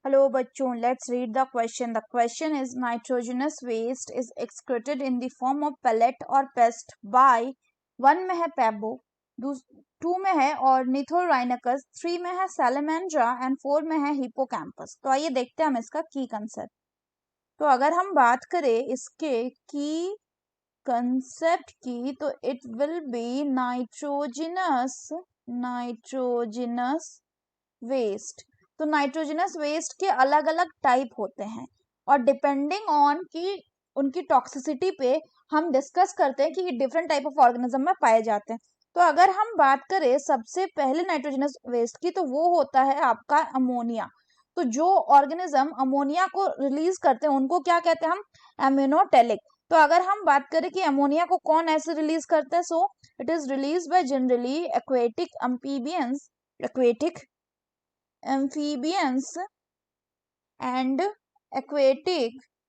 Hello बच्चों, let's read the question. The question is nitrogenous waste is excreted in the form of pellet or pest by 1 में है Pääbo, 2 में है ऑर्निथोराइनकस, 3 में है सैलमेंड्रा एंड 4 में है हिपोकैम्पस। तो आइए देखते हैं हम इसका की कंसेप्ट। तो अगर हम बात करें इसके की कंसेप्ट की तो it will be nitrogenous waste. तो नाइट्रोजनस वेस्ट के अलग अलग टाइप होते हैं और डिपेंडिंग ऑन की उनकी टॉक्सिसिटी पे हम डिस्कस करते हैं कि डिफरेंट टाइप ऑफ ऑर्गेनिज्म में पाए जाते हैं। तो अगर हम बात करें सबसे पहले नाइट्रोजनस वेस्ट की तो वो होता है आपका अमोनिया। तो जो ऑर्गेनिज्म अमोनिया को रिलीज करते हैं उनको क्या कहते हैं हम? एमिनोटेलिक। तो अगर हम बात करें कि अमोनिया को कौन ऐसे रिलीज करता है, so it is release by generally aquatic amphibians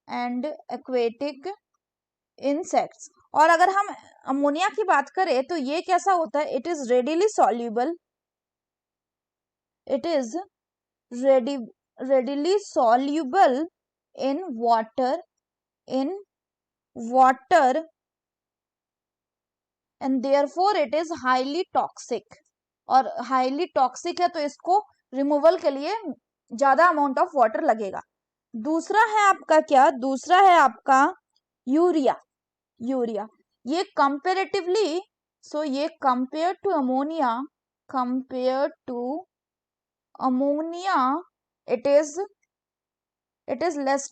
and aquatic insects। और अगर हम अमोनिया की बात करें तो ये कैसा होता है? It is readily soluble in water and therefore it is highly toxic। और हाईली टॉक्सिक है तो इसको रिमूवल के लिए ज्यादा अमाउंट ऑफ वाटर लगेगा। दूसरा है आपका क्या? दूसरा है आपका यूरिया। ये कंपेरेटिवली ये compare to ammonia it is less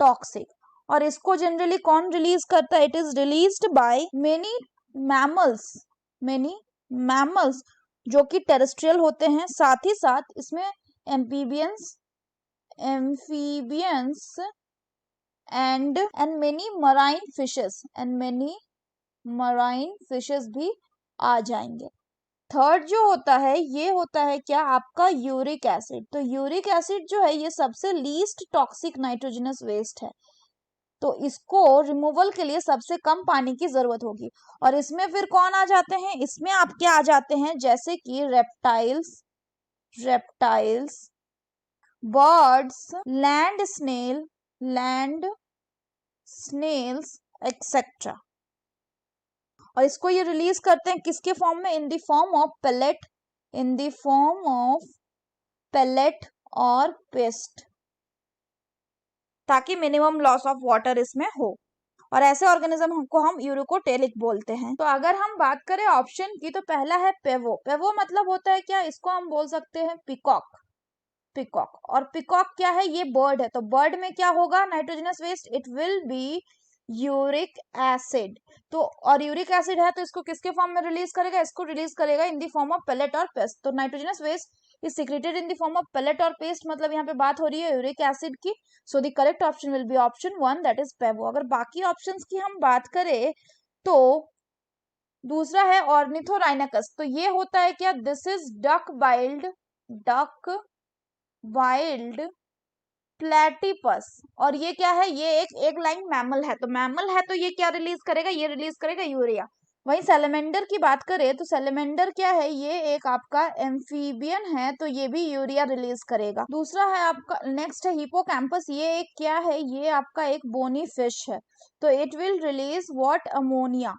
toxic. और इसको जनरली कौन रिलीज करता है? It is released by many mammals जो कि टेरेस्ट्रियल होते हैं। साथ ही साथ इसमें amphibians and many marine fishes भी आ जाएंगे। थर्ड जो होता है ये होता है क्या? आपका यूरिक एसिड। तो यूरिक एसिड जो है ये सबसे लीस्ट टॉक्सिक नाइट्रोजनस वेस्ट है। तो इसको रिमूवल के लिए सबसे कम पानी की जरूरत होगी। और इसमें फिर कौन आ जाते हैं? इसमें आप क्या आ जाते हैं? जैसे कि reptiles, birds, land snails etcetera. और इसको ये रिलीज करते हैं किसके फॉर्म में? In the form of pellet और पेस्ट, ताकि मिनिमम लॉस ऑफ वाटर इसमें हो। और ऐसे ऑर्गेनिज्म को हम यूरिकोटेलिक बोलते हैं। तो अगर हम बात करें ऑप्शन की तो पहला है पेवो मतलब होता है क्या? इसको हम बोल सकते हैं पिकॉक। और पिकॉक क्या है? ये बर्ड है। तो बर्ड में क्या होगा nitrogenous waste? It will be uric acid. तो और यूरिक एसिड है तो इसको किसके फॉर्म में रिलीज करेगा? इसको रिलीज करेगा in the form of pellet और पेस्ट। तो nitrogenous waste is secreted in the form of pellet और पेस्ट, मतलब यहाँ पे बात हो रही है यूरिक एसिड की। So the correct option will be option 1 that is पेवो। अगर बाकी ऑप्शंस की हम बात करें तो दूसरा है ऑर्निथोराइनकस। तो ये होता है क्या? This is duck wild platypus. और ये क्या है? ये एक लाइन मैमल है। तो मैमल है तो ये क्या रिलीज करेगा? ये रिलीज करेगा यूरिया। वहीं सैलमेंडर की बात करें तो सैलमेंडर क्या है? ये एक आपका एम्फीबियन है तो ये भी यूरिया रिलीज करेगा। दूसरा है आपका नेक्स्ट है हिपोकैम्पस। ये एक क्या है? ये आपका एक बोनी फिश है तो it will release what? Ammonia.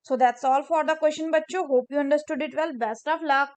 So that's all for the question बच्चों। Hope you understood it well. Best of luck.